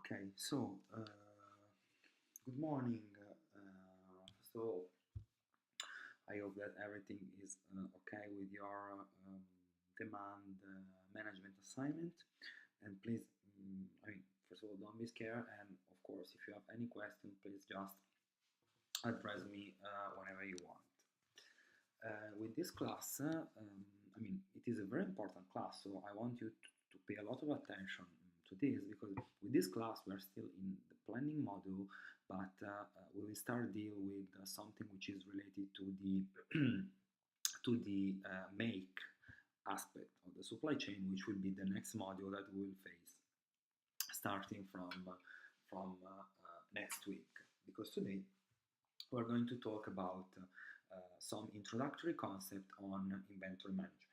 Okay, so good morning. So I hope that everything is okay with your demand management assignment. And please, first of all, don't be scared. And of course, if you have any question, please just address me whenever you want. With this class, it is a very important class, so I want you to pay a lot of attention to this because with this class we are still in the planning module, but we will start deal with something which is related to the to the make aspect of the supply chain, which will be the next module that we will face starting from next week. Because today we're going to talk about some introductory concept on inventory management.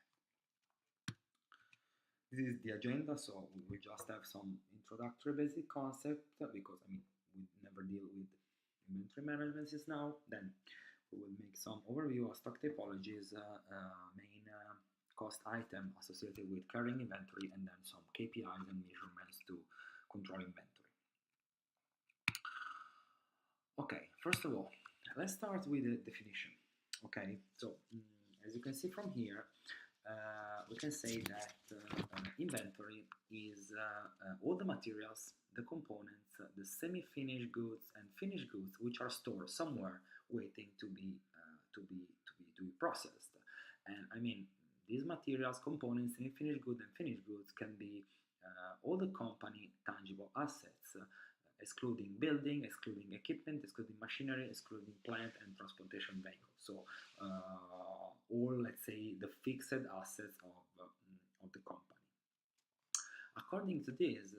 This is the agenda, so we just have some introductory basic concept because we never deal with inventory management since now. Then we will make some overview of stock typologies, main cost item associated with carrying inventory, and then some KPIs and measurements to control inventory. Okay, first of all, let's start with the definition. Okay, so as you can see from here, we can say that inventory is all the materials, the components, the semi-finished goods and finished goods which are stored somewhere waiting to be processed. And these materials, components, semi-finished goods and finished goods can be all the company tangible assets, excluding building, excluding equipment, excluding machinery, excluding plant and transportation vehicles. So all, let's say, the fixed assets of the company. According to this,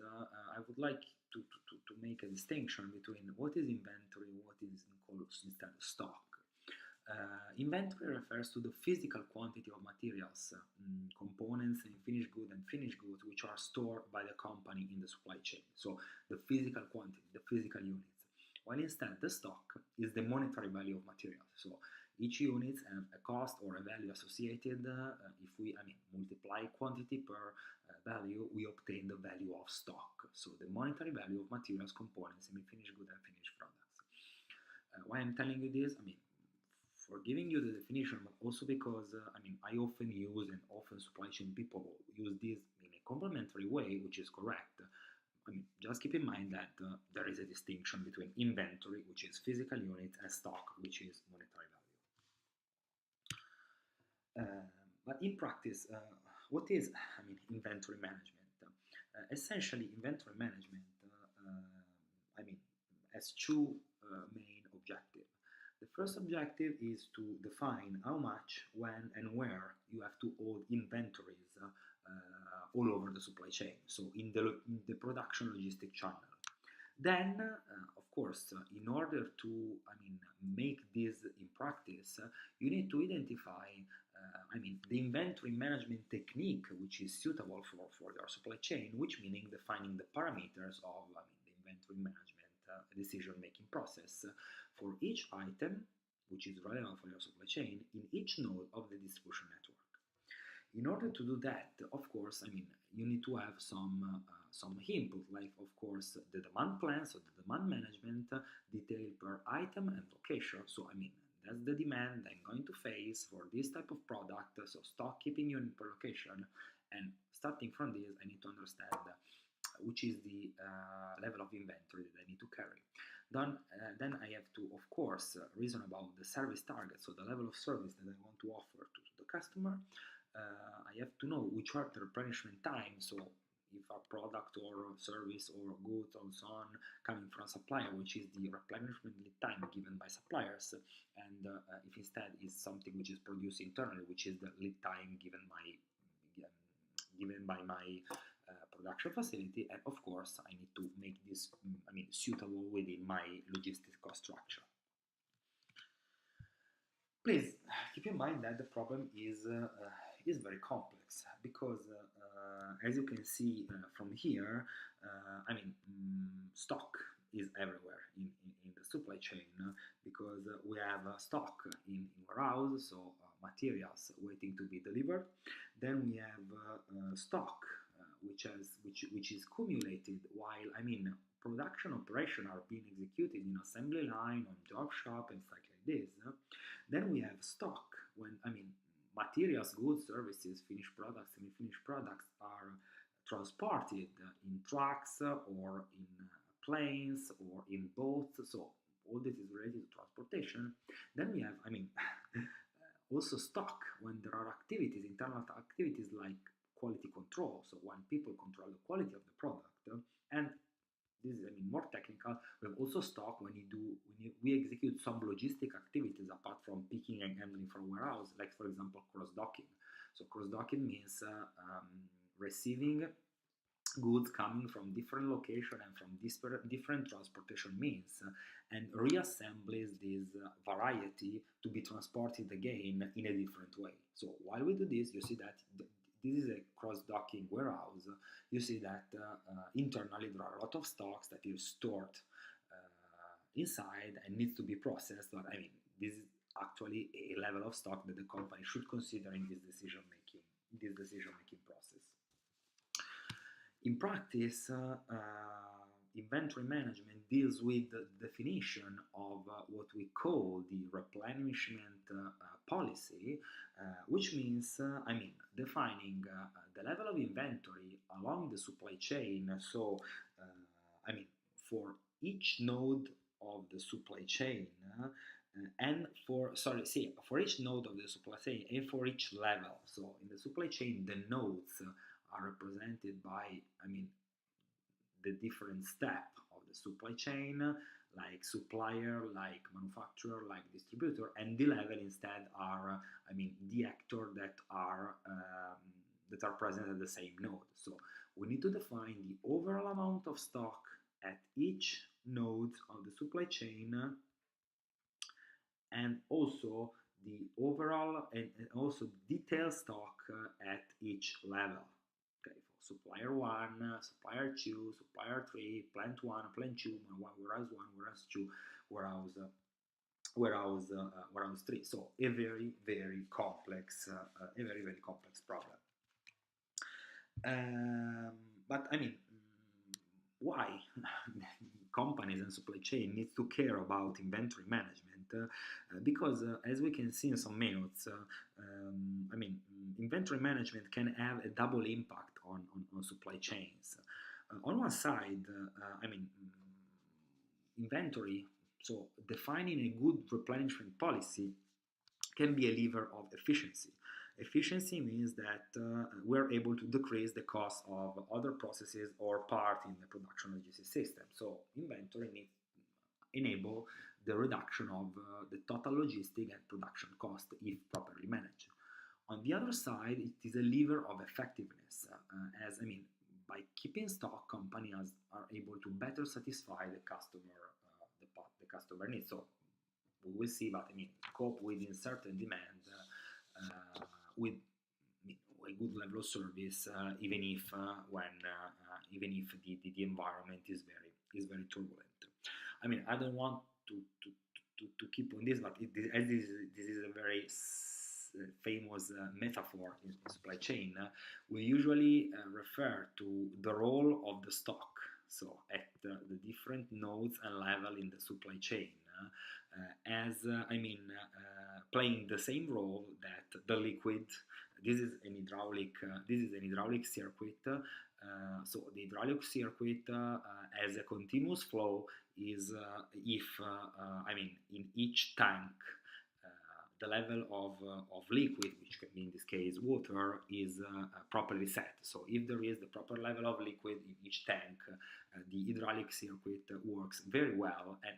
I would like to make a distinction between what is inventory and what is called instead stock. Inventory refers to the physical quantity of materials, components, and finished goods which are stored by the company in the supply chain. So the physical quantity, the physical units. While instead the stock is the monetary value of materials. So each unit has a cost or a value associated. If we multiply quantity per value, we obtain the value of stock. So the monetary value of materials, components, semi-finished goods, and finished products. Why I'm telling you this? For giving you the definition, but also because I often use and often supply chain people use this in a complementary way, which is correct. Just keep in mind that there is a distinction between inventory, which is physical unit, and stock, which is monetary value. But in practice, what is inventory management? Essentially, inventory management has two main objectives. The first objective is to define how much, when, and where you have to hold inventories all over the supply chain, so in the production logistic channel. Then, of course, in order to make this in practice, you need to identify the inventory management technique which is suitable for your supply chain, which meaning defining the parameters of the inventory management decision-making process for each item which is relevant for your supply chain in each node of the distribution network. In order to do that, of course, you need to have some input, like of course the demand plan, so the demand management detailed per item and location. So that's the demand I'm going to face for this type of product, so stock keeping unit per location. And starting from this, I need to understand which is the level of inventory that I need to carry. Then I have to, of course, reason about the service target, so the level of service that I want to offer to the customer. I have to know which are the replenishment time, so if a product or service or goods or so on coming from supplier, which is the replenishment lead time given by suppliers, and if instead is something which is produced internally, which is the lead time given by my production facility. And of course I need to make this suitable within my logistics cost structure. Please keep in mind that the problem is very complex because as you can see from here, stock is everywhere in the supply chain because we have stock in warehouse, so materials waiting to be delivered. Then we have stock which is cumulated while production operation are being executed in assembly line, on job shop, and stuff like this. Then we have stock when materials, goods, services, finished products, semi-finished products are transported in trucks or in planes or in boats. So all this is related to transportation. Then we have also stock when there are activities, internal activities like quality control. So when people control the quality of the product, and this is more technical. We have also stock when we execute some logistic activities apart from picking and handling from warehouse, like for example cross-docking. So cross-docking means receiving goods coming from different locations and from different transportation means, and reassembles this variety to be transported again in a different way. So while we do this, you see that this is a cross-docking warehouse. You see that internally there are a lot of stocks that is stored inside and needs to be processed. But this is actually a level of stock that the company should consider in this decision making process. In practice, inventory management deals with the definition of what we call the replenishment policy, which means defining the level of inventory along the supply chain. So for each node of the supply chain for each node of the supply chain and for each level. So in the supply chain, the nodes are represented by the different step of the supply chain, like supplier, like manufacturer, like distributor, and the level instead are the actor that are present at the same node. So we need to define the overall amount of stock at each node of the supply chain, and also the overall and also detailed stock at each level. Okay, for supplier 1, supplier 2, supplier 3, plant 1, plant 2, warehouse 1, warehouse 2, warehouse 3. So a very complex problem. But why companies and supply chain need to care about inventory management? Because as we can see in some minutes, inventory management can have a double impact on supply chains. On one side, inventory, so defining a good replenishment policy, can be a lever of efficiency. Efficiency means that we're able to decrease the cost of other processes or part in the production logistics system. So inventory needs to enable the reduction of the total logistic and production cost if properly managed. On the other side, it is a lever of effectiveness, by keeping stock, companies are able to better satisfy the customer needs. So we will see that cope with certain demand with a good level of service, even if the environment is very turbulent. I don't want to keep on this, but this is a very famous metaphor in supply chain. We usually refer to the role of the stock, so at the different nodes and level in the supply chain, as playing the same role that the liquid. This is an hydraulic circuit. So the hydraulic circuit as a continuous flow is if in each tank the level of liquid, which can be in this case water, is properly set. So if there is the proper level of liquid in each tank, the hydraulic circuit works very well. And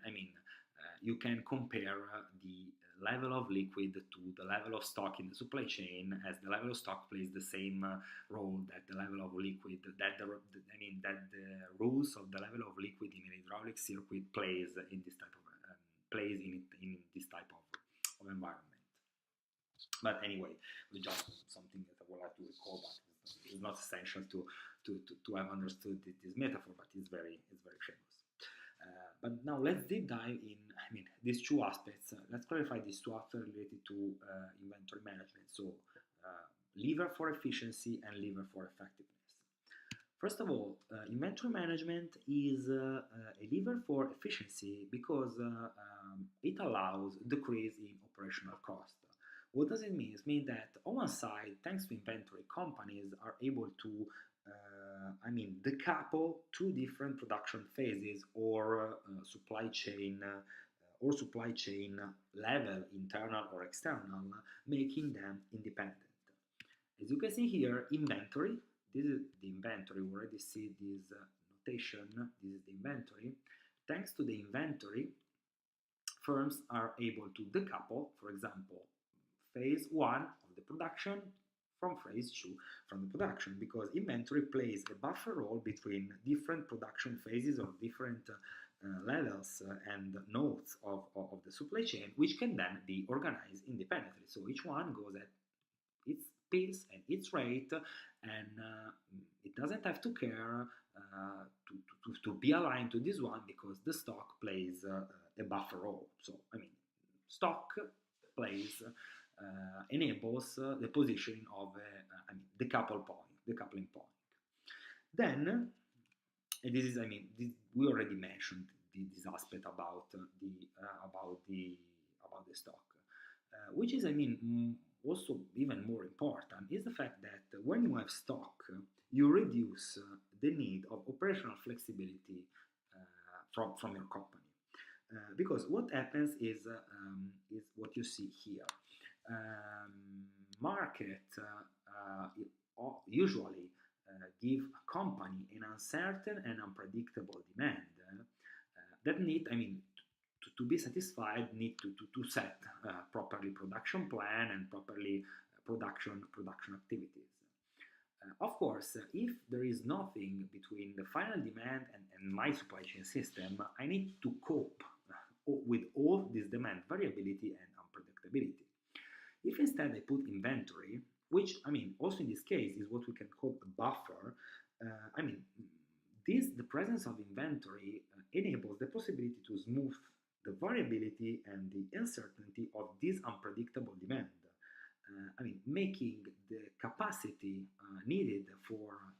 you can compare the level of liquid to the level of stock in the supply chain, as the level of stock plays the same role that the level of liquid, that the rules of the level of liquid in an hydraulic circuit plays in this type of environment. But anyway, it's just something that I would like to recall, but it's not essential to have understood this metaphor, but it's very famous. But now let's deep dive in these two aspects. Let's clarify these two aspects related to inventory management. So lever for efficiency and lever for effectiveness. First of all, inventory management is a lever for efficiency because it allows decrease in operational cost. What does it mean? It means that on one side, thanks to inventory, companies are able to, decouple two different production phases or supply chain level, internal or external, making them independent. As you can see here, inventory, this is the inventory, we already see this notation, this is the inventory. Thanks to the inventory, firms are able to decouple, for example, phase 1 of the production from phase 2 from the production, because inventory plays a buffer role between different production phases or different levels and nodes of the supply chain, which can then be organized independently. So each one goes at its pace and its rate, and it doesn't have to care to be aligned to this one, because the stock plays a buffer role. So stock plays enables the positioning of the coupling point. Then, and this is we already mentioned this aspect about the stock, which is also even more important is the fact that when you have stock, you reduce the need of operational flexibility from your company. Because what happens is what you see here. Market usually give a company an uncertain and unpredictable demand that need, to be satisfied, need to set properly production plan and properly production activities. Of course, if there is nothing between the final demand and my supply chain system, I need to cope with all this demand variability and unpredictability. If instead I put inventory, which also in this case is what we can call a buffer, the presence of inventory enables the possibility to smooth the variability and the uncertainty of this unpredictable demand, making the capacity needed for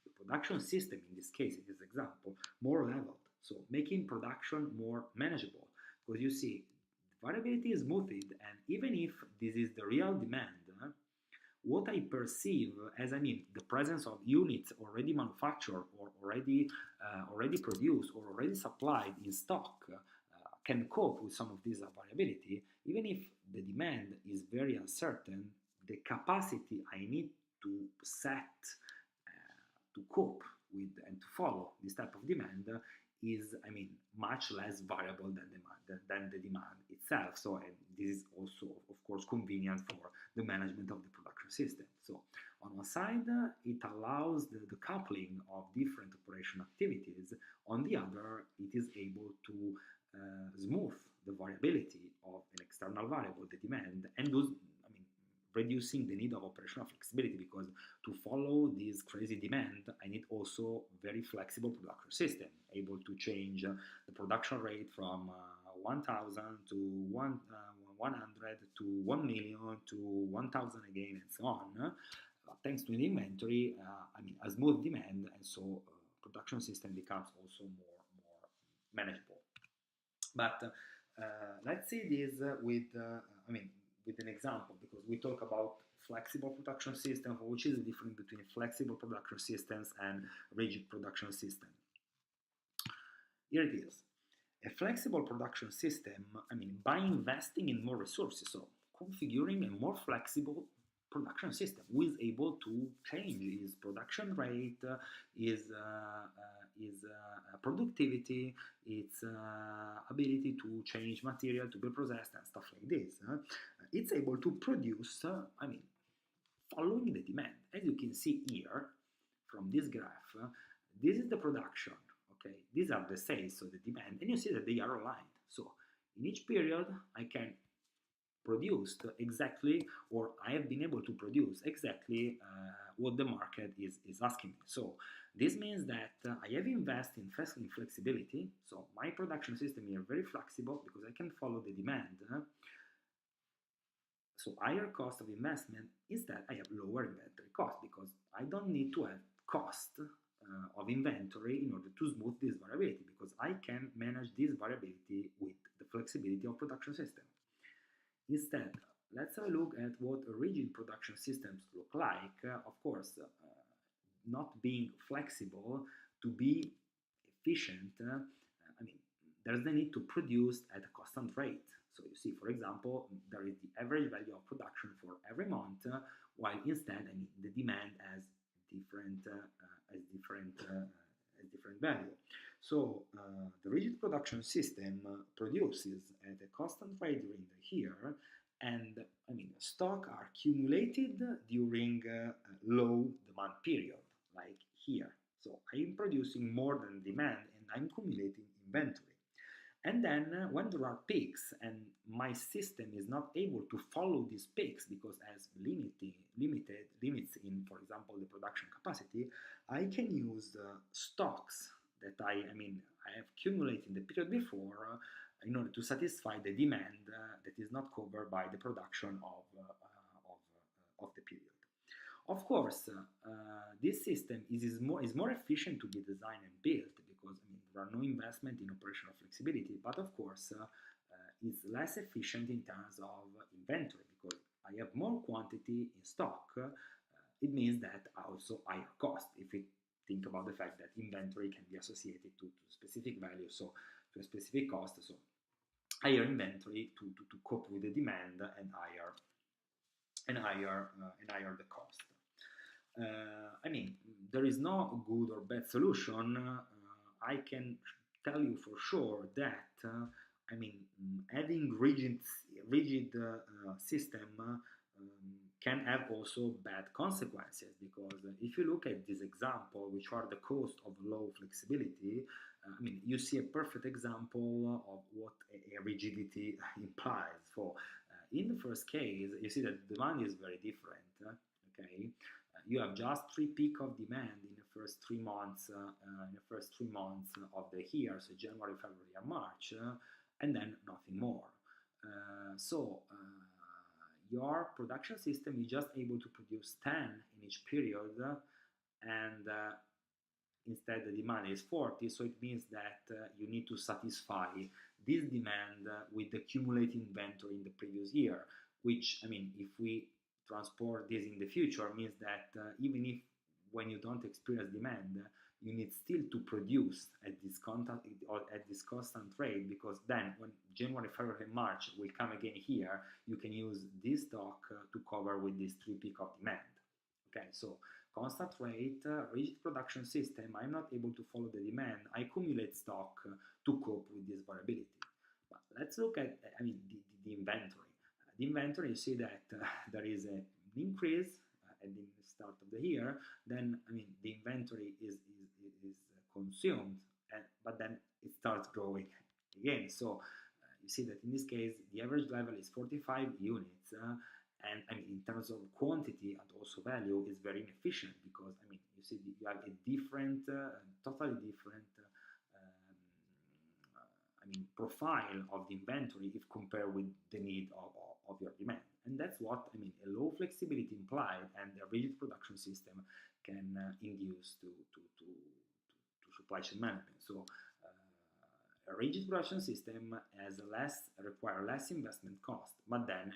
the production system, in this case, in this example, more leveled. So making production more manageable, because you see, variability is smoothed, and even if this is the real demand, what I perceive as the presence of units already manufactured or already produced or already supplied in stock can cope with some of this variability. Even if the demand is very uncertain, the capacity I need to set to cope with and to follow this type of demand is much less variable than the demand itself. So this is also of course convenient for the management of the production system. So on one side it allows the coupling of different operation activities. On the other, it is able to smooth the variability of an external variable, the demand, and thus reducing the need of operational flexibility, because to follow this crazy demand, I need also very flexible production system, able to change the production rate from 1,000 to 100 to 1 million to 1,000 again, and so on. Thanks to the inventory, a smooth demand, and so production system becomes also more manageable. But let's see this with an example, because we talk about flexible production system, which is the difference between flexible production systems and rigid production system. Here it is. A flexible production system, by investing in more resources, so configuring a more flexible production system, who is able to change his production rate, his productivity, its ability to change material to be processed and stuff like this. It's able to produce, following the demand. As you can see here from this graph, this is the production. Okay, these are the sales, so the demand, and you see that they are aligned. So in each period, I can produce exactly, or I have been able to produce exactly what the market is asking me. So this means that I have invested in flexibility. So my production system is very flexible because I can follow the demand. So higher cost of investment. Instead, I have lower inventory cost because I don't need to have cost of inventory in order to smooth this variability, because I can manage this variability with the flexibility of production system. Instead, let's have a look at what rigid production systems look like. Of course, not being flexible to be efficient, I mean, there's the need to produce at a constant rate. So you see, for example, there is the average value of production for every month, while instead, I mean, the demand has different value. So the rigid production system produces at a constant rate during the year, and I mean, stock are accumulated during low demand period, like here. So I'm producing more than demand, and I'm accumulating inventory. And then when there are peaks and my system is not able to follow these peaks because it has limited limits in, for example, the production capacity, I can use stocks that I have accumulated in the period before in order to satisfy the demand that is not covered by the production of the period. Of course, this system is more efficient to be designed and built because there are no investment in operational flexibility, but of course it's less efficient in terms of inventory because I have more quantity in stock. It means that also higher cost if we think about the fact that inventory can be associated to specific value, so to a specific cost, so higher inventory to cope with the demand and higher the cost. There is no good or bad solution. I can tell you for sure that having rigid system can have also bad consequences, because if you look at this example, which are the cost of low flexibility, you see a perfect example of what a rigidity implies. For in the first case, you see that demand is very different. Okay, you have just 3 peaks of demand in the first 3 months, of the year, so January, February, and March, and then nothing more. Your production system is just able to produce 10 in each period, and instead the demand is 40, so it means that you need to satisfy this demand with the accumulated inventory in the previous year, which, if we transport this in the future, means that even if when you don't experience demand, you need still to produce at this constant rate, because then when January, February, and March will come again here, you can use this stock to cover with this 3 peak of demand. Okay, so constant rate, rigid production system, I'm not able to follow the demand, I accumulate stock to cope with this variability. But let's look at the inventory. The inventory, you see that there is an increase at the start of the year, then the inventory is consumed, but then it starts growing again. So you see that in this case the average level is 45 units, and in terms of quantity and also value is very inefficient, because you see you have a different, totally different profile of the inventory if compared with the need of your demand. And that's what a low flexibility implied, and a rigid production system can induce to supply chain management. So a rigid production system require less investment cost, but then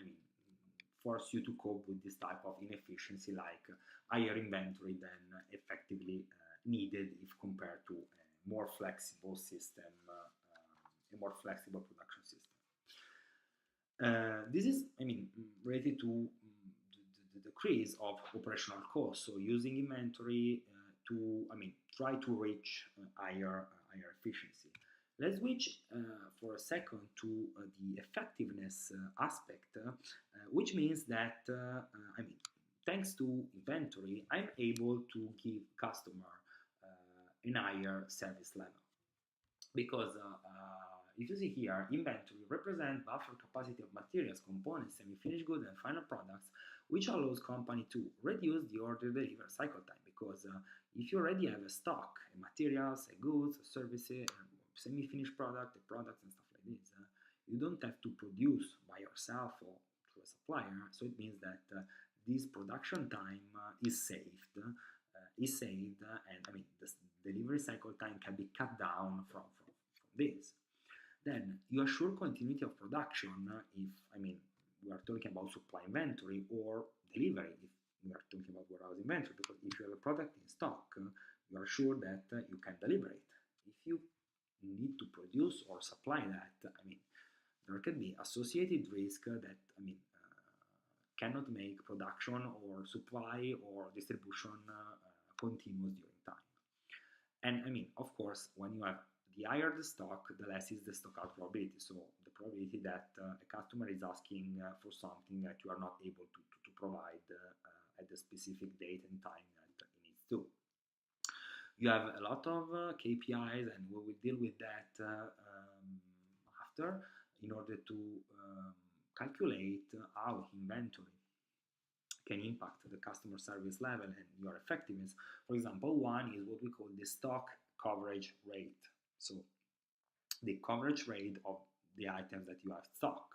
force you to cope with this type of inefficiency, like higher inventory than effectively needed if compared to a more flexible system, a more flexible production system. This is, related to the decrease of operational costs. So using inventory to, try to reach higher efficiency. Let's switch for a second to the effectiveness aspect, which means that, thanks to inventory, I'm able to give customer a higher service level, because if you see here, inventory represents buffer capacity of materials, components, semi-finished goods, and final products, which allows company to reduce the order delivery cycle time. Because if you already have a stock, a materials, a goods, a services, a semi-finished product, a products, and stuff like this, you don't have to produce by yourself or through a supplier. So it means that this production time is saved is saved, and I mean the delivery cycle time can be cut down from this. Then you assure continuity of production if, I mean, we are talking about supply inventory, or delivery if we are talking about warehouse inventory, because if you have a product in stock, you are sure that you can deliver it. If you need to produce or supply that, I mean, there can be associated risk that, I mean, cannot make production or supply or distribution continuous during time. And I mean, of course, when you have the higher the stock, the less is the stock out probability. So the probability that a customer is asking for something that you are not able to provide at the specific date and time that it needs to. You have a lot of KPIs, and we will deal with that after, in order to calculate how inventory can impact the customer service level and your effectiveness. For example, one is what we call the stock coverage rate. So the coverage rate of the items that you have stock,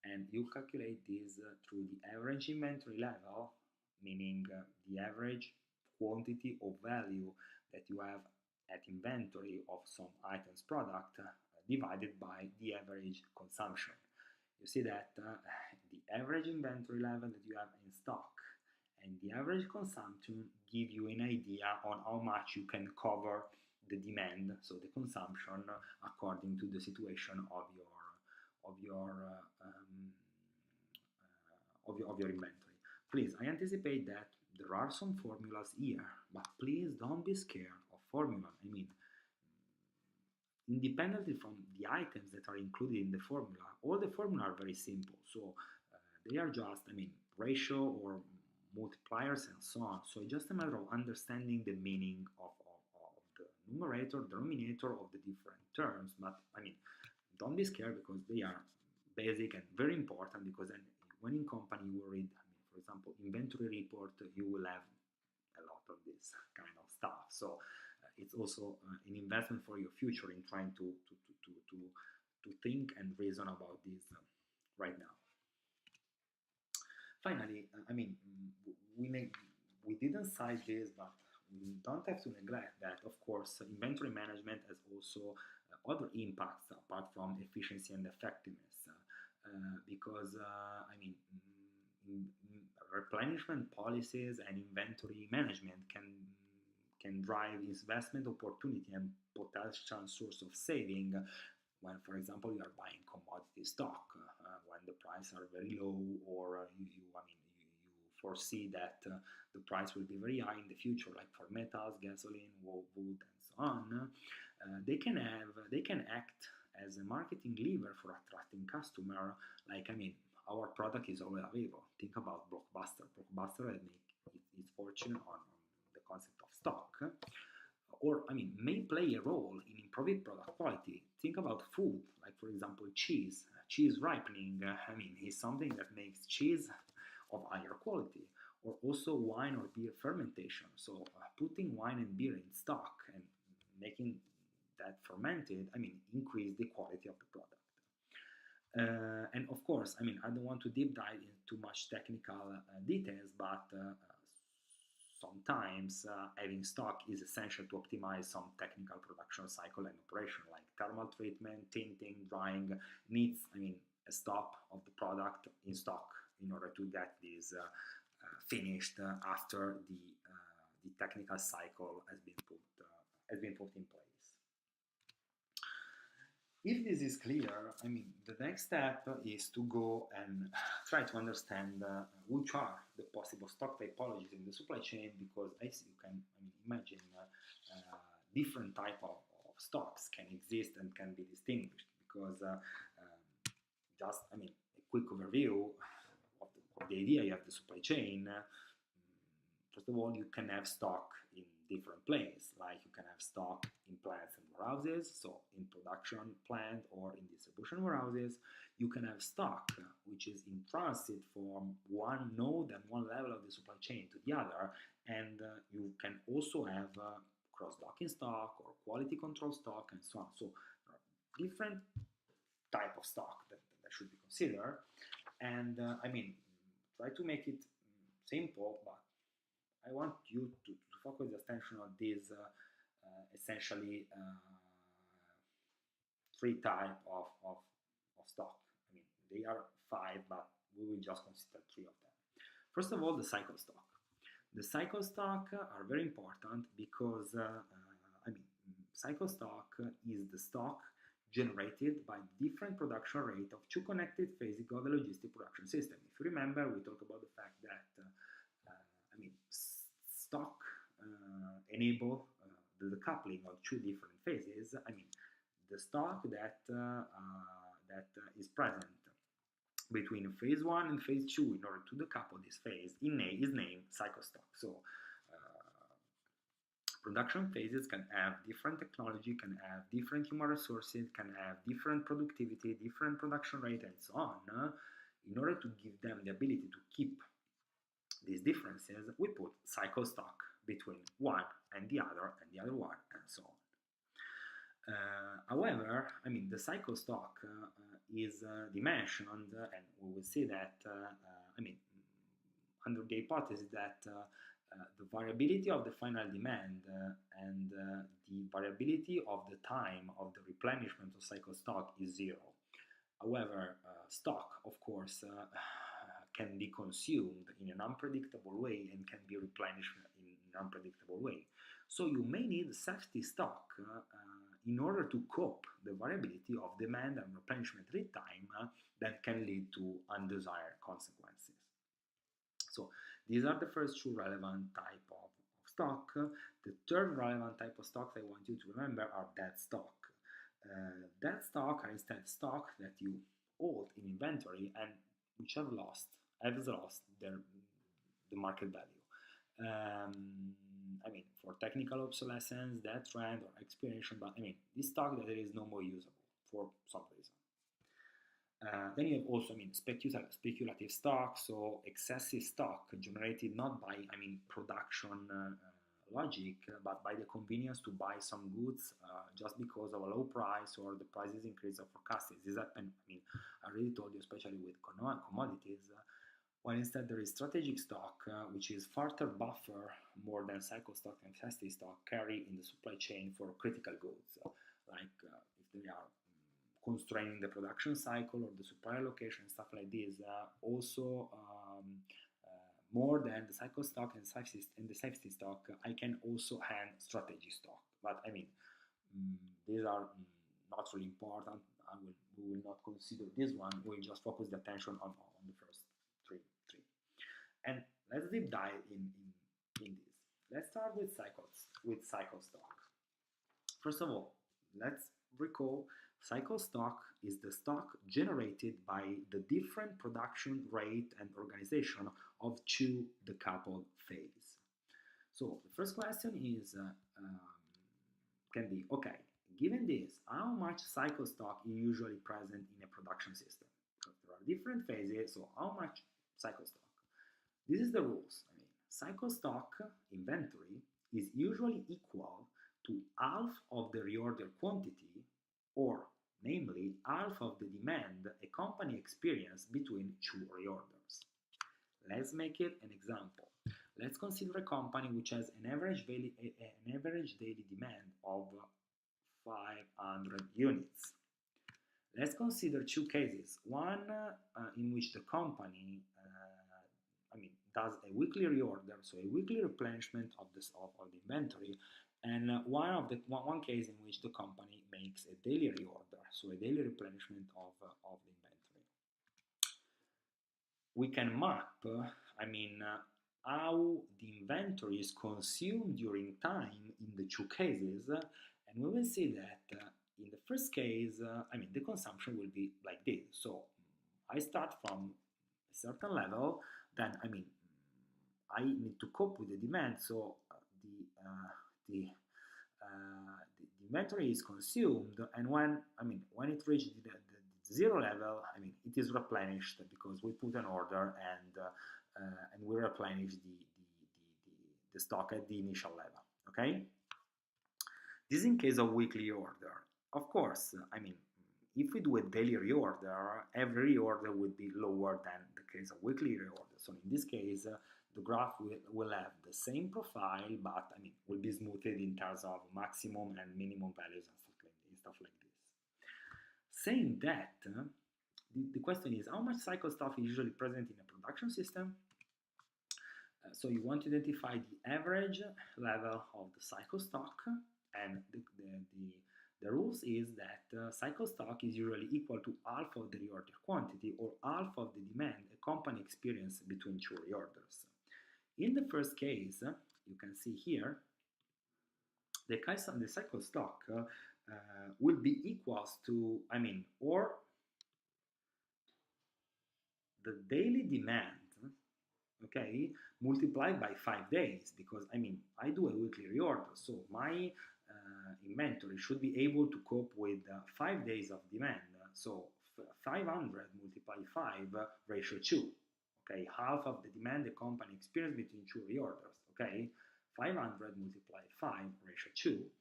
and you calculate this through the average inventory level, meaning the average quantity or value that you have at inventory of some items product divided by the average consumption. You see that the average inventory level that you have in stock and the average consumption give you an idea on how much you can cover the demand, so the consumption, according to the situation of your inventory. Please, I anticipate that there are some formulas here, but please don't be scared of formula. I mean, independently from the items that are included in the formula, all the formula are very simple. So they are just, I mean, ratio or multipliers and so on. So it's just a matter of understanding the meaning of the numerator, denominator of the different terms. But I mean, don't be scared, because they are basic and very important, because then when in company you read, I mean, for example, inventory report, you will have a lot of this kind of stuff. So it's also an investment for your future in trying to think and reason about this right now. Finally, I mean, we didn't cite this, but we don't have to neglect that, of course, inventory management has also other impacts apart from efficiency and effectiveness, because, I mean, replenishment policies and inventory management can drive investment opportunity and potential source of saving when, for example, you are buying commodity stock, when the prices are very low, or you foresee that the price will be very high in the future, like for metals, gasoline, wood, and so on. They can act as a marketing lever for attracting customer. Like, I mean, our product is always available. Think about Blockbuster. Blockbuster has made its fortune on the concept of stock. Or, I mean, may play a role in improving product quality. Think about food, like for example cheese. Cheese ripening, I mean, is something that makes cheese of higher quality. Or also wine or beer fermentation. So putting wine and beer in stock and making that fermented, I mean, increase the quality of the product. And of course, I mean, I don't want to deep dive into too much technical details, but sometimes having stock is essential to optimize some technical production cycle and operation, like thermal treatment, tinting, drying needs, I mean, a stop of the product in stock in order to get this finished after the technical cycle has been put in place. If this is clear, I mean, the next step is to go and try to understand which are the possible stock typologies in the supply chain, because as you can imagine, different type of stocks can exist and can be distinguished, because just, I mean, a quick overview of the idea. You have the supply chain. First of all, you can have stock in different places, like you can have stock in plants and warehouses, so in production plant or in distribution warehouses. You can have stock which is in transit from one node and one level of the supply chain to the other, and you can also have cross-docking stock or quality control stock and so on. So there are different type of stock that should be considered, and I mean, try to make it simple, but I want you to focus the attention on these essentially three types of stock. I mean, they are five, but we will just consider three of them. First of all, the cycle stock. The cycle stock are very important because, cycle stock is the stock generated by different production rate of two connected phases of the logistic production system. If you remember, we talked about the fact that stock enable the coupling of two different phases. I mean, the stock that is present between phase 1 and phase 2 in order to decouple this phase is named cycle stock. So production phases can have different technology, can have different human resources, can have different productivity, different production rate, and so on. In order to give them the ability to keep these differences, we put cycle stock between one and the other one, and so on. However, I mean, the cycle stock is dimensioned, and we will see that, under the hypothesis that the variability of the final demand and the variability of the time of the replenishment of cycle stock is zero. However, stock, of course, can be consumed in an unpredictable way and can be replenished in an unpredictable way. So you may need safety stock in order to cope the variability of demand and replenishment lead time that can lead to undesired consequences. So these are the first two relevant type of stock. The third relevant type of stock I want you to remember are dead stock. Dead stock are instead stock that you hold in inventory and which have lost the market value. For technical obsolescence, dead trend, or expiration, but this stock that is no more usable for some reason. Then you have also, speculative stock, so excessive stock generated not by, production logic, but by the convenience to buy some goods just because of a low price or the prices increase or forecasted. This happened, I already told you, especially with commodities, when instead there is strategic stock, which is further buffer more than cycle stock and safety stock carry in the supply chain for critical goods, like if they are constraining the production cycle or the supply allocation, stuff like this. Also, more than the cycle stock and the safety stock, I can also hand strategy stock. But these are not really important. We will not consider this one. We'll just focus the attention on the first three. And let's deep dive in this. Let's start with cycle stock. First of all, let's recall cycle stock is the stock generated by the different production rate and organization of two decoupled phases. So the first question is can be, okay, given this, how much cycle stock is usually present in a production system? Because there are different phases, so how much cycle stock? This is the rules. Cycle stock inventory is usually equal to half of the reorder quantity, or namely half of the demand a company experiences between two reorders. Let's make it an example. Let's consider a company which has an average daily demand of 500 units. Let's consider two cases. One in which the company does a weekly reorder, so a weekly replenishment of the inventory, and one case in which the company makes a daily reorder, so a daily replenishment of the inventory. We can map, how the inventory is consumed during time in the two cases, and we will see that in the first case, the consumption will be like this. So I start from a certain level, then I need to cope with the demand, so the inventory is consumed, and when it reaches the zero level, it is replenished because we put an order and we replenish the stock at the initial level. Okay, this is in case of weekly order. Of course, if we do a daily reorder, every reorder would be lower than the case of weekly reorder. So in this case, the graph will have the same profile, but I mean will be smoothed in terms of maximum and minimum values and stuff like this. Saying that, the question is how much cycle stock is usually present in a production system? So you want to identify the average level of the cycle stock, and the rules is that cycle stock is usually equal to half of the reorder quantity or half of the demand a company experiences between two reorders. In the first case, you can see here, the cycle stock will be equals to, or the daily demand, okay, multiplied by 5 days, because I do a weekly reorder, so my inventory should be able to cope with 5 days of demand. So 500 multiplied 5 ratio 2, okay, half of the demand the company experienced between two reorders, okay, 500 multiplied 5 ratio 2,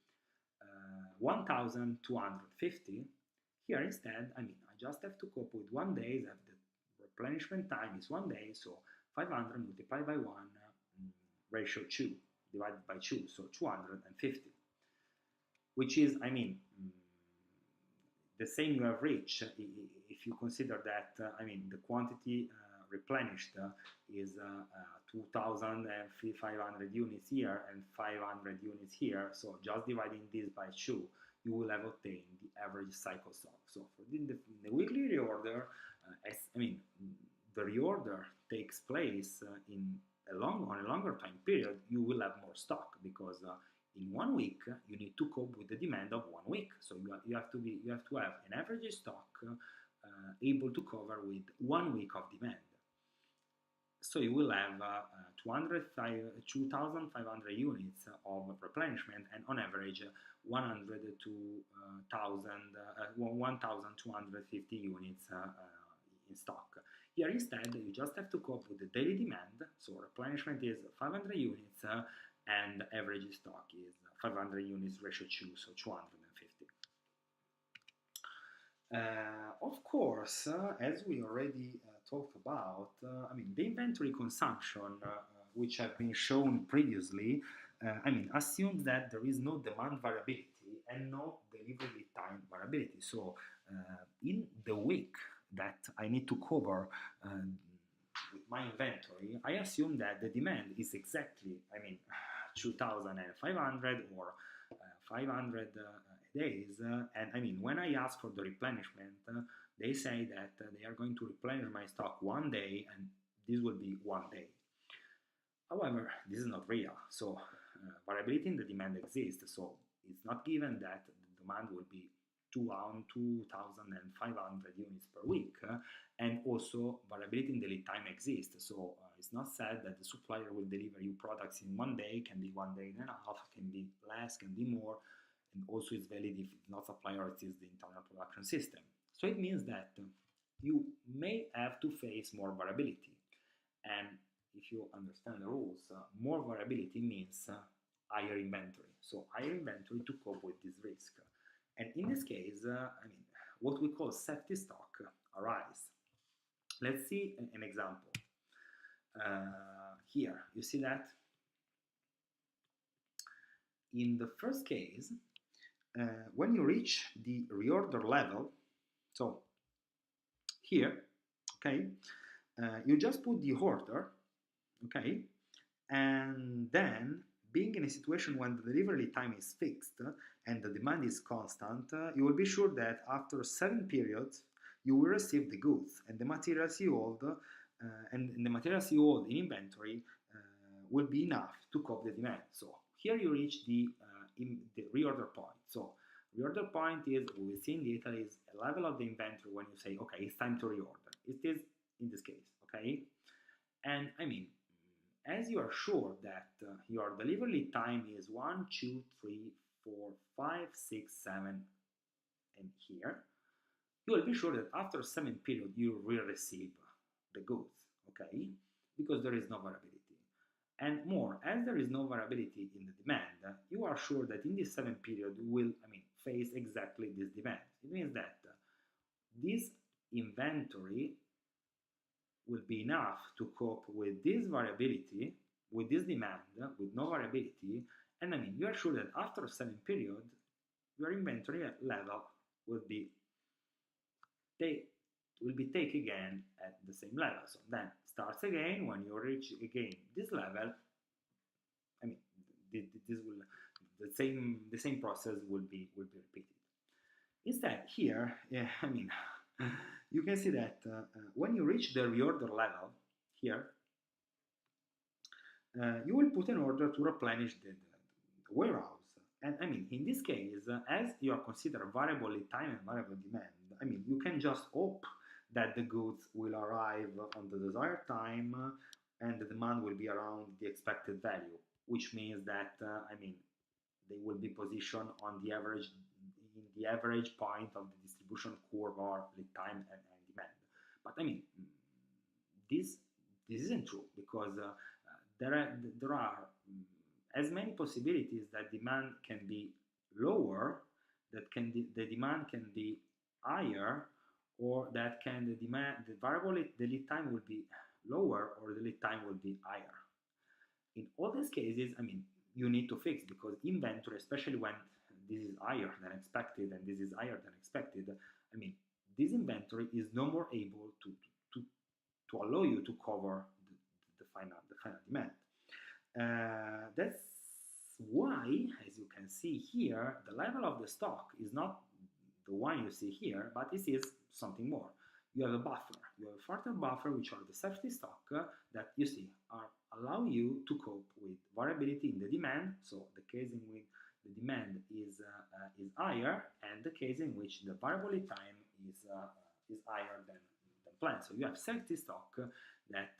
1250. Here instead, I just have to cope with 1 day, that the replenishment time is 1 day, so 500 multiplied by 1 ratio 2 divided by 2, so 250, which is, the same you have reached if you consider that, the quantity replenished is 2,500 units here and 500 units here, so just dividing this by 2, you will have obtained the average cycle stock. So for the weekly reorder, the reorder takes place on a longer time period, you will have more stock, because in 1 week you need to cope with the demand of 1 week. So you have to have an average stock able to cover with 1 week of demand. So you will have 2,500 units of replenishment, and on average 100 to 1,250 units in stock. Here instead, you just have to cope with the daily demand, so replenishment is 500 units, and average stock is 500 units ratio 2, so 250. Of course, as we already talked about, the inventory consumption, which have been shown previously, assumes that there is no demand variability and no delivery time variability. So in the week that I need to cover with my inventory, I assume that the demand is exactly, 2,500 or 500 days, and when I ask for the replenishment, they say that they are going to replenish my stock 1 day, and this will be 1 day. However, this is not real, so variability in the demand exists, so it's not given that the demand will be 2,500 units per week, and also variability in the lead time exists, so it's not said that the supplier will deliver you products in 1 day, can be 1 day and a half, can be less, can be more, and also it's valid if it's not supplier, it is the internal production system. So it means that you may have to face more variability, and if you understand the rules, more variability means higher inventory, so higher inventory to cope with this risk. And in this case, what we call safety stock arise. Let's see an example. Here, you see that in the first case, when you reach the reorder level, so here, okay, you just put the order, okay, and then being in a situation when the delivery time is fixed and the demand is constant, you will be sure that after 7 periods you will receive the goods, and the materials you hold in inventory will be enough to cope the demand. So here you reach the reorder point. So reorder point is, we will see in detail, is a level of the inventory when you say, okay, it's time to reorder. It is in this case, okay? And as you are sure that your delivery time is 1, 2, 3, 4, 5, 6, 7, and here, you will be sure that after 7 period you will receive the goods, okay? Because there is no variability. And more, as there is no variability in the demand, you are sure that in this 7 period you will, face exactly this demand. It means that this inventory will be enough to cope with this variability, with this demand, with no variability, and I mean, you are sure that after a selling period, your inventory level will be take again at the same level. So then starts again when you reach again this level. I mean, this will the same process will be repeated. Instead, here, I mean, you can see that when you reach the reorder level here, you will put an order to replenish the warehouse. And I mean, in this case, as you are considered variable lead time and variable demand, I mean, you can just hope that the goods will arrive on the desired time and the demand will be around the expected value, which means that, I mean, they will be positioned on the average, in the average point of the distribution curve or lead time and demand. But I mean, this isn't true, because there are as many possibilities that demand can be lower, that the demand can be higher, or that the lead time will be lower, or the lead time will be higher. In all these cases, I mean, you need to fix, because inventory, especially when this is higher than expected and this is higher than expected, I mean, this inventory is no more able to allow you to cover the final demand. That's why, as you can see here, the level of the stock is not the one you see here, but this is something more. You have a buffer. You have a further buffer, which are the safety stock that you see allow you to cope with variability in the demand. So the case in which the demand is higher, and the case in which the variable lead time is higher than planned. So you have safety stock that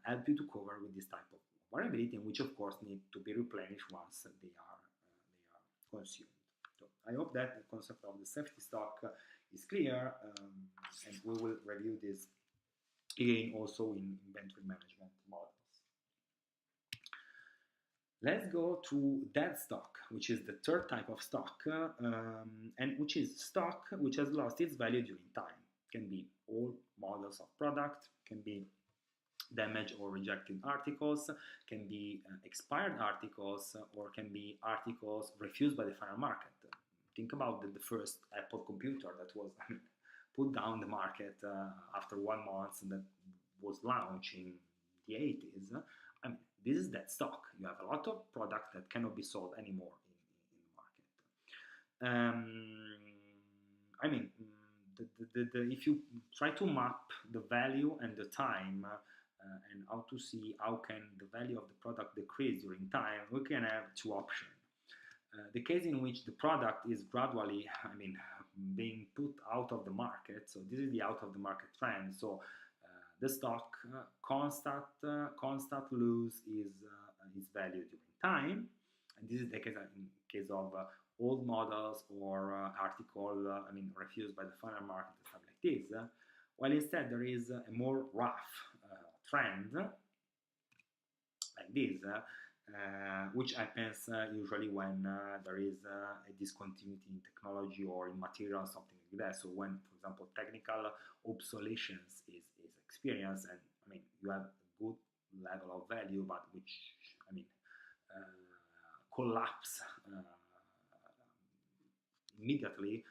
help you to cover with this type of variability, and which of course need to be replenished once they are consumed. So I hope that the concept of the safety stock is clear, and we will review this again also in inventory management models. Let's go to dead stock, which is the third type of stock, and which is stock which has lost its value during time. Can be old models of product, can be damaged or rejected articles, can be expired articles, or can be articles refused by the final market. Think about the first Apple computer that was put down the market after 1 month, and that was launched in the 80s. I mean, this is that stock. You have a lot of product that cannot be sold anymore in the market. I mean, if you try to map the value and the time, and how to see how can the value of the product decrease during time, we can have two options. The case in which the product is gradually, I mean, being put out of the market. So this is the out of the market trend. So the stock constant lose its value during time, and this is the case in case of old models or article, I mean, refused by the final market and stuff like this. While instead there is a more rough trend like this, which happens usually when there is a discontinuity in technology or in material, something like that. So when, for example, technical obsolescence is experienced, and I mean, you have a good level of value, but which, I mean, collapse immediately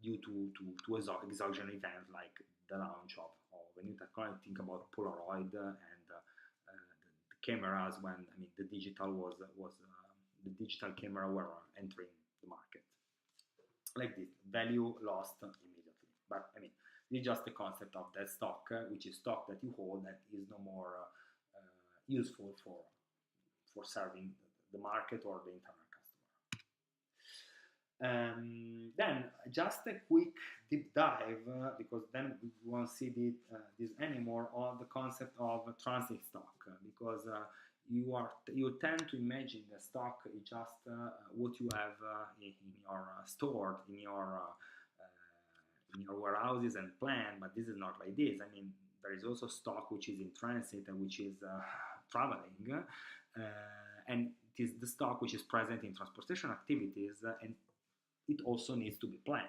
due to exogenous event like the launch of a new technology. Think about Polaroid and the cameras, when, I mean, the digital the digital camera were entering the market. Like this, value lost immediately. But I mean, it's just the concept of that stock, which is stock that you hold that is no more useful for serving the market or the internal customer. Then just a quick deep dive, because then we won't see this anymore, on the concept of transit stock, because you tend to imagine the stock is just what you have in your stored in your warehouses and plant, but this is not like this. I mean, there is also stock which is in transit and which is traveling, and it is the stock which is present in transportation activities, and it also needs to be planned,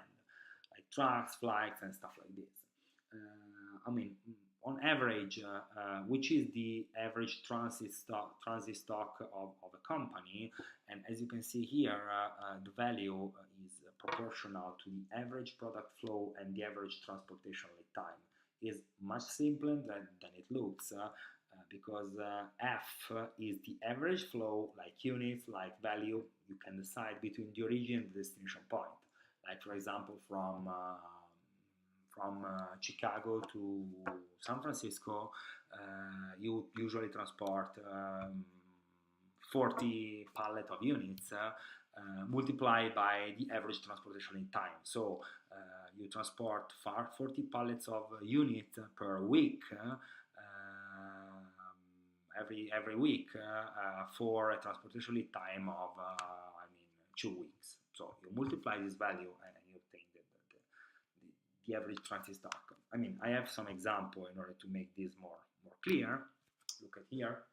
like trucks, flights, and stuff like this. I mean, on average, which is the average transit stock of a company. And as you can see here, the value is proportional to the average product flow and the average transportation lead time. Is much simpler than it looks, because F is the average flow, like units, like value. You can decide between the origin and the destination point. Like for example, from Chicago to San Francisco, you usually transport 40 pallet of units, multiplied by the average transportation in time. So you transport 40 pallets of unit per week, every week, for a transportation lead time of 2 weeks. So you multiply this value and you obtain the average transit stock. I have some example in order to make this more clear. Look at here,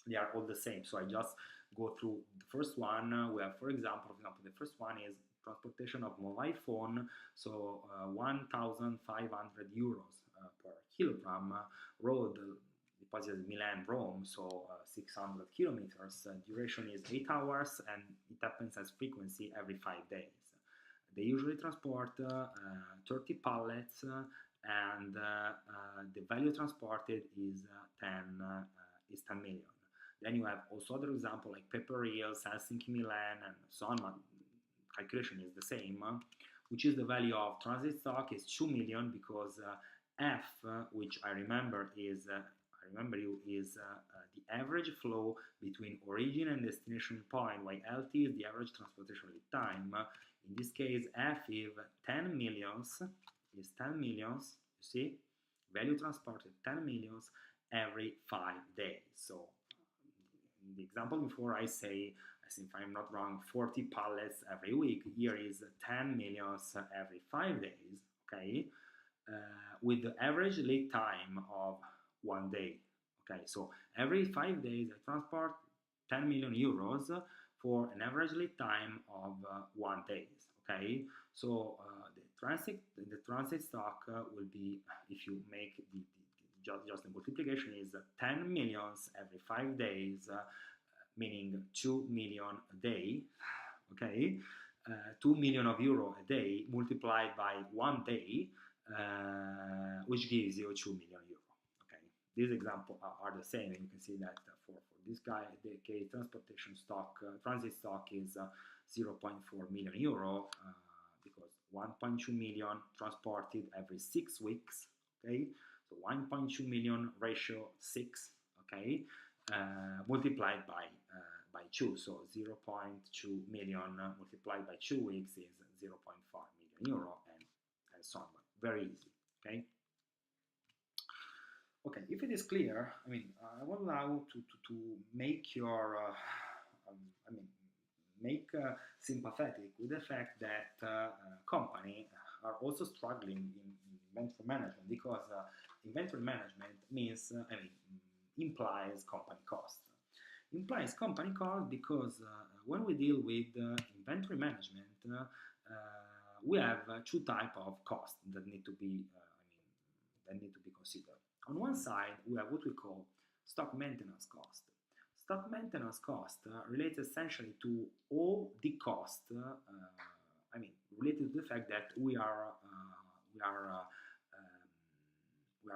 they are all the same. So I just go through the first one. We have, for example, the first one is transportation of mobile phone. So 1,500 euros per kilogram. Road deposit Milan, Rome, so 600 kilometers. Duration is 8 hours, and it happens as frequency every 5 days. They usually transport 30 pallets, and the value transported is 10 million. Then you have also other example like Paper Reels, Helsinki, Milan, and so on. Calculation is the same, which is the value of transit stock is 2 million, because F, which I remember is the average flow between origin and destination point, while LT is the average transportation lead time. In this case, F is 10 millions, you see, value transported 10 millions every 5 days. So in the example before, I say, if I'm not wrong, 40 pallets every week. Here is 10 millions every 5 days, okay, with the average lead time of 1 day. Okay, so every 5 days I transport 10 million euros for an average lead time of 1 day. Okay, so the transit stock will be, if you make just the multiplication, is 10 millions every 5 days, meaning 2 million a day. Okay, 2 million of euro a day multiplied by 1 day, which gives you 2 million euro. Okay, these examples are the same, and you can see that for this guy, the case transportation stock, transit stock is 0.4 million euro, because 1.2 million transported every 6 weeks. Okay, so 1.2 million ratio 6. Okay, multiplied by 2, so 0.2 million multiplied by 2 weeks is 0.5 million euro, and so on. Very easy. Okay. Okay, if it is clear, I will allow to make your sympathetic with the fact that company are also struggling in inventory management, because inventory management means implies company cost. Implies company cost because when we deal with inventory management, we have 2 types of costs that need to be considered. On one side, we have what we call stock maintenance cost. Stock maintenance cost relates essentially to all the costs, related to the fact that we are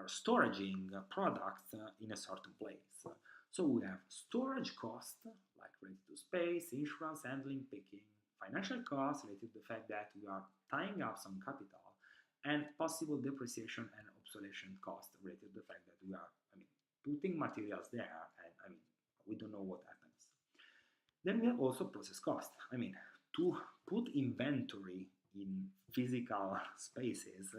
storing products in a certain place. So we have storage cost, like related to space, insurance, handling, picking, financial costs related to the fact that we are tying up some capital, and possible depreciation and obsolescence cost related to the fact that we are putting materials there, and we don't know what happens. Then we have also process cost. To put inventory in physical spaces,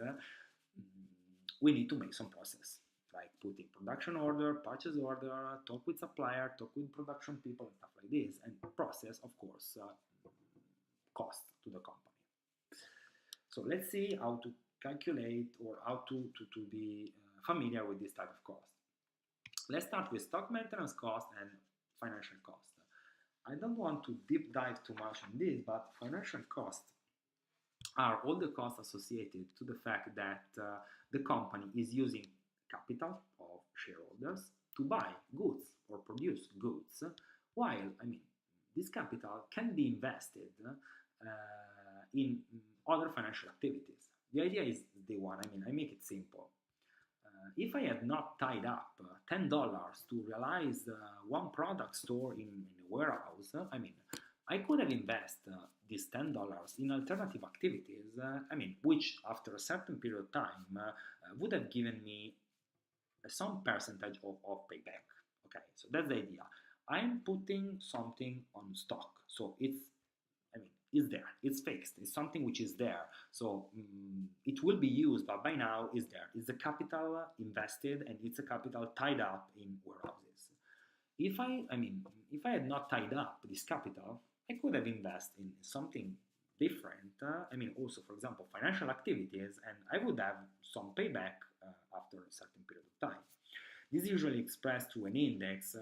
we need to make some process, like putting production order, purchase order, talk with supplier, talk with production people, and stuff like this. And process, of course, cost to the company. So let's see how to calculate, or how to be familiar with this type of cost. Let's start with stock maintenance cost and financial cost. I don't want to deep dive too much on this, but financial costs are all the costs associated to the fact that the company is using capital of shareholders to buy goods or produce goods, while, I mean, this capital can be invested in other financial activities. The idea is the one, I mean, I make it simple. If I had not tied up $10 to realize one product store in a warehouse, I mean, I could have invested these $10 in alternative activities, I mean, which after a certain period of time would have given me some percentage of payback. Okay, so that's the idea. I'm putting something on stock, so it's, I mean, it's there, it's fixed, it's something which is there, so it will be used, but by now is there. It's a capital invested and it's a capital tied up in warehouses. If if I had not tied up this capital, I could have invested in something different. I mean, also, for example, financial activities, and I would have some payback after a certain period of time. This is usually expressed through an index,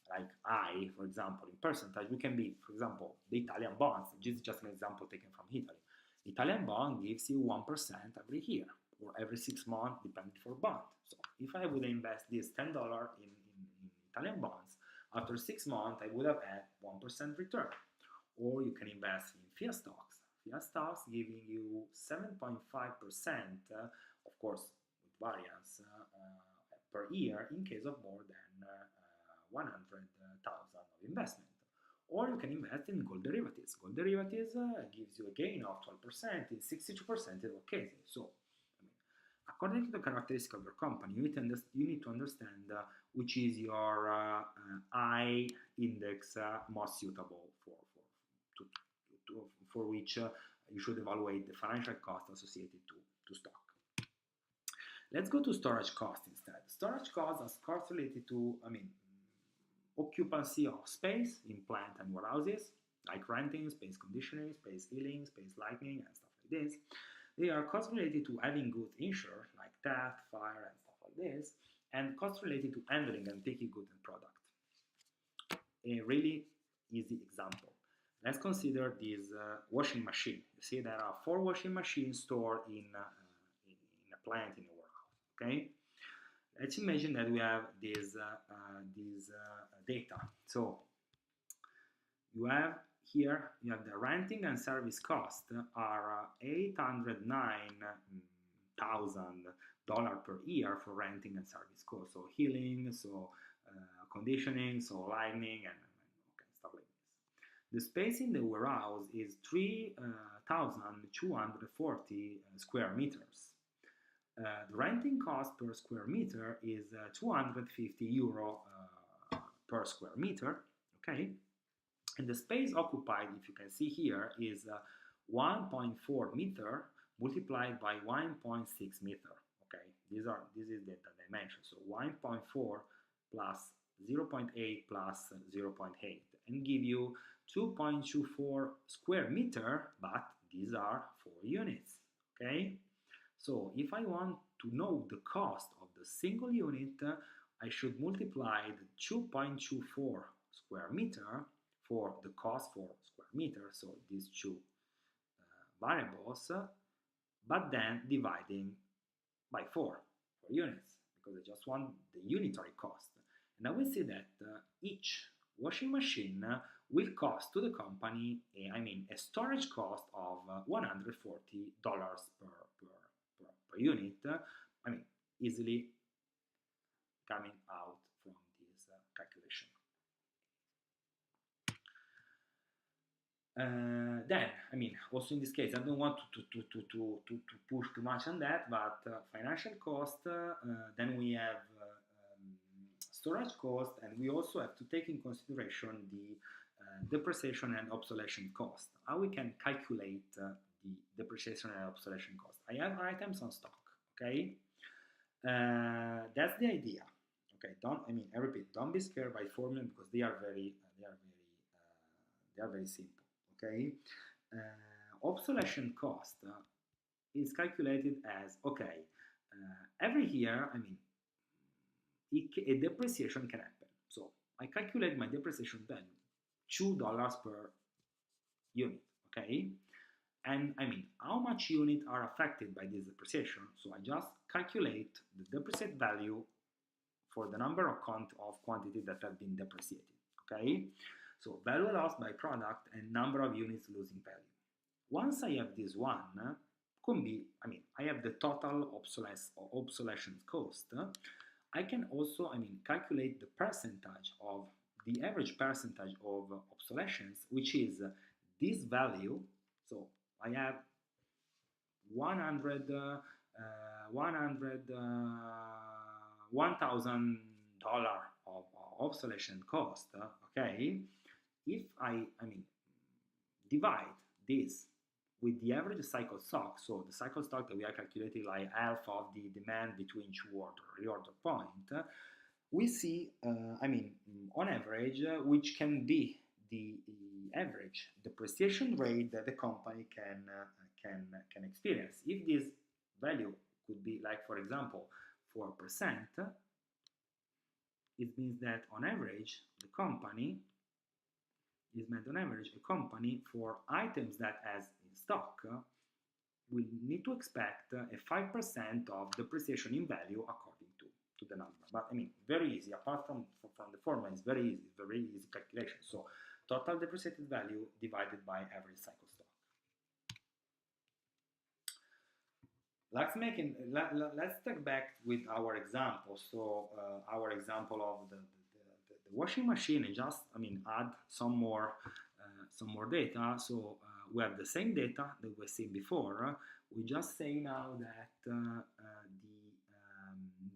like I, for example, in percentage. We can be, for example, the Italian bonds. This is just an example taken from Italy. The Italian bond gives you 1% every year, or every 6 months, depending for bond. So if I would invest this $10 in Italian bonds, after 6 months, I would have had 1% return. Or you can invest in fiat stocks. Fiat stocks giving you 7.5%, of course, with variance per year in case of more than 100,000 of investment. Or you can invest in gold derivatives. Gold derivatives gives you a gain of 12% in 62% of cases. So, I mean, according to the characteristic of your company, you need to understand which is your I index most suitable for which you should evaluate the financial cost associated to stock. Let's go to storage cost instead. Storage costs are costs related to, I mean, occupancy of space in plant and warehouses, like renting, space conditioning, space heating, space lighting, and stuff like this. They are costs related to having goods insured, like theft, fire, and stuff like this, and costs related to handling and taking goods and product. A really easy example. Let's consider this washing machine. You see there are 4 washing machines stored in a plant, in a warehouse. Okay. Let's imagine that we have this data. So you have here, you have the renting and service cost are $809,000 per year for renting and service cost. So healing, so conditioning, so lighting, and okay, stuff like this. The space in the warehouse is 3,240 square meters. The renting cost per square meter is 250 euro per square meter, okay? And the space occupied, if you can see here, is 1.4 meter multiplied by 1.6 meter, okay? This is the dimension, so 1.4 plus 0.8 plus 0.8, and give you 2.24 square meter, but these are 4 units, okay? So if I want to know the cost of the single unit, I should multiply the 2.24 square meter for the cost for square meter, so these two variables, but then dividing by 4 units, because I just want the unitary cost. And I will see that each washing machine will cost to the company, a storage cost of $140 per unit, easily coming out from this calculation. Then, also in this case, I don't want to push too much on that, but financial cost, then we have storage cost, and we also have to take in consideration the depreciation and obsolescence cost. How we can calculate the depreciation and obsolescence cost? I have items on stock, okay? That's the idea. Okay, I repeat, don't be scared by formula because they are very simple. Okay, obsolescence cost is calculated as every year. A depreciation can happen. So I calculate my depreciation value $2 per unit. Okay, And I mean, how much units are affected by this depreciation? So I just calculate the depreciated value for the number of quantity that have been depreciated. Okay, so value lost by product and number of units losing value. Once I have this one, could be, I mean, I have the total obsolescence cost. I can also, I mean, calculate the percentage of the average percentage of obsolescence, which is this value. So I have 100, $1,000 of obsolescence cost. Okay, if I mean, divide this with the average cycle stock, so the cycle stock that we are calculating like half of the demand between two reorder point, we see, I mean, on average, which can be the average depreciation rate that the company can experience. If this value could be like, for example, 4%, it means that on average, the company is meant on average, a company for items that has in stock will need to expect a 5% of depreciation in value according to the number. But I mean, very easy, apart from the formula, it's very easy calculation. So total depreciated value divided by average cycle stock. Let's take back with our example. So our example of the washing machine, and just, I mean, add some more data. So we have the same data that we've seen before. We just say now that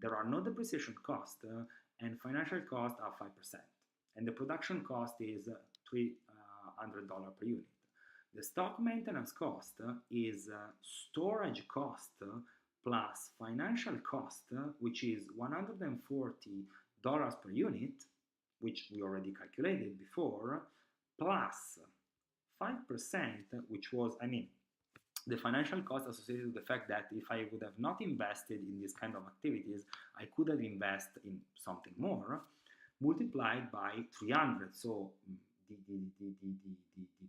there are no depreciation costs and financial costs are 5%, and the production cost is $300 per unit. The stock maintenance cost is storage cost plus financial cost, which is $140 per unit, which we already calculated before, plus 5%, which was, I mean, the financial cost associated with the fact that if I would have not invested in this kind of activities, I could have invested in something more, multiplied by 300, so the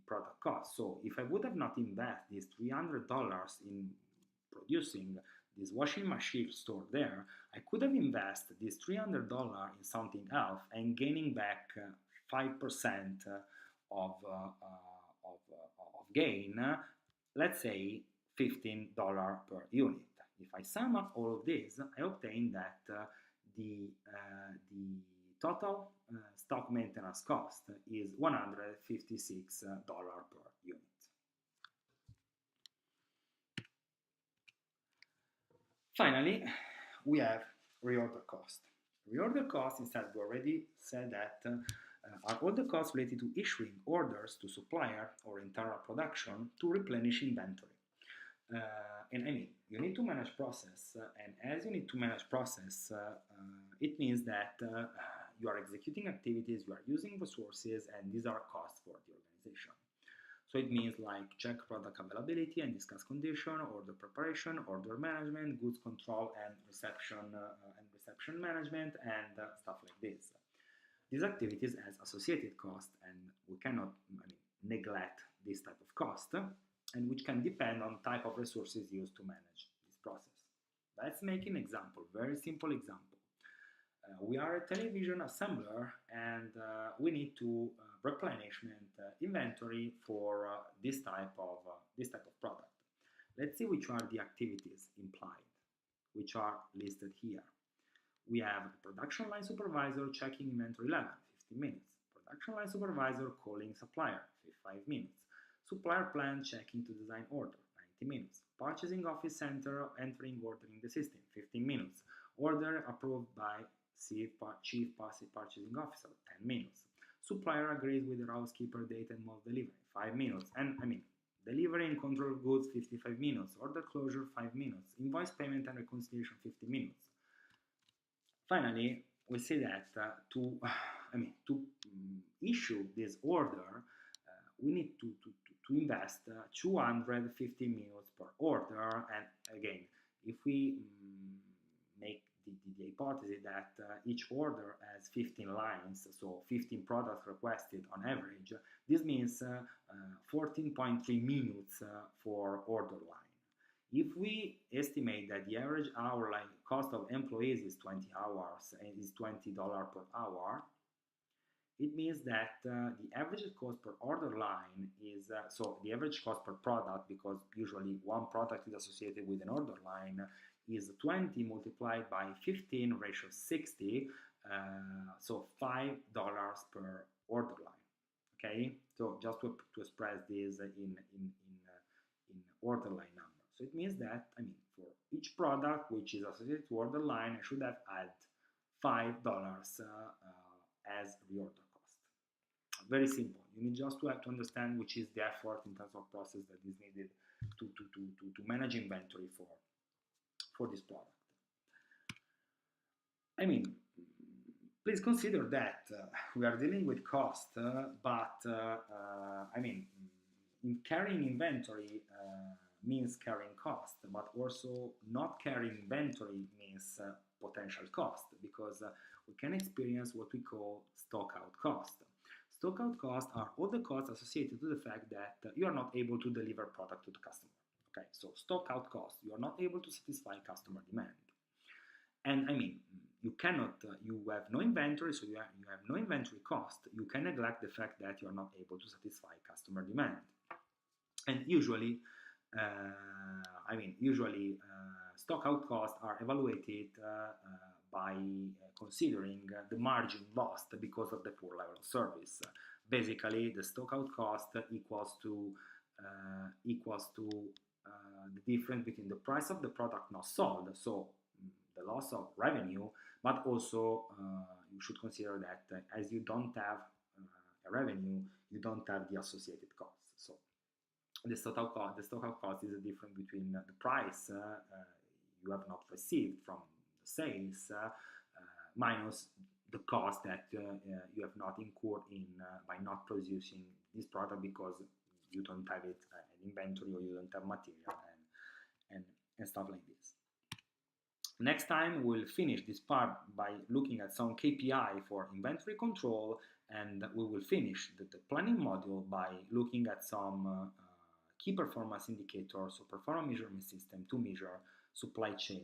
product cost. So if I would have not invested these $300 in producing this washing machine stored there, I could have invested this $300 in something else and gaining back 5% of gain, let's say $15 per unit. If I sum up all of this, I obtain that the total stock maintenance cost is $156 per unit. Finally, we have reorder cost. Reorder cost, instead, we already said that are all the costs related to issuing orders to supplier or internal production to replenish inventory. And I mean, you need to manage process, and as you need to manage process, it means that you are executing activities, you are using resources, and these are costs for the organization. So it means like check product availability and discuss condition, order preparation, order management, goods control, and reception management, and stuff like this. These activities has associated cost, and we cannot, I mean, neglect this type of cost, and which can depend on type of resources used to manage this process. Let's make an example, very simple example. We are a television assembler, and we need to replenishment inventory for this type of product. Let's see which are the activities implied, which are listed here. We have a production line supervisor checking inventory level, 15 minutes. Production line supervisor calling supplier, 5 minutes. Supplier plan checking to design order, 90 minutes. Purchasing office center entering order in the system, 15 minutes. Order approved by chief purchasing officer, 10 minutes. Supplier agrees with the housekeeper date and mode delivery, 5 minutes. And I mean, delivery and control of goods, 55 minutes. Order closure, 5 minutes. Invoice payment and reconciliation, 50 minutes. Finally, we see that to issue this order, we need to invest 250 minutes per order. And again, if we make the hypothesis that each order has 15 lines, so 15 products requested on average. This means 14.3 minutes for order line. If we estimate that the average hourly cost of employees is 20 hours and is $20 per hour, it means that the average cost per order line is, so the average cost per product, because usually one product is associated with an order line, is 20 multiplied by 15 ratio 60, so $5 per order line. Okay, so just to express this in order line number. So it means that, I mean, for each product which is associated to order line, I should have add $5 as reorder cost. Very simple. You need just to have to understand which is the effort in terms of process that is needed to manage inventory for this product. I mean, please consider that we are dealing with cost, but I mean, in carrying inventory means carrying cost, but also not carrying inventory means potential cost, because we can experience what we call stock out cost. Stock out costs are all the costs associated to the fact that you are not able to deliver product to the customer. Okay, so stock out cost, you are not able to satisfy customer demand. And I mean, you cannot, you have no inventory, so you have no inventory cost. You can neglect the fact that you are not able to satisfy customer demand. And usually, stock out costs are evaluated by considering the margin lost because of the poor level of service. Basically, the stock out cost equals to the difference between the price of the product not sold, so the loss of revenue, but also you should consider that as you don't have a revenue, you don't have the associated costs. So the stock out cost is the difference between the price you have not received from the sales minus the cost that you have not incurred by not producing this product because you don't have it in inventory or you don't have material and stuff like this. Next time we'll finish this part by looking at some KPI for inventory control, and we will finish the planning module by looking at some key performance indicators or performance measurement system to measure supply chain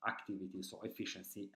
activities, so efficiency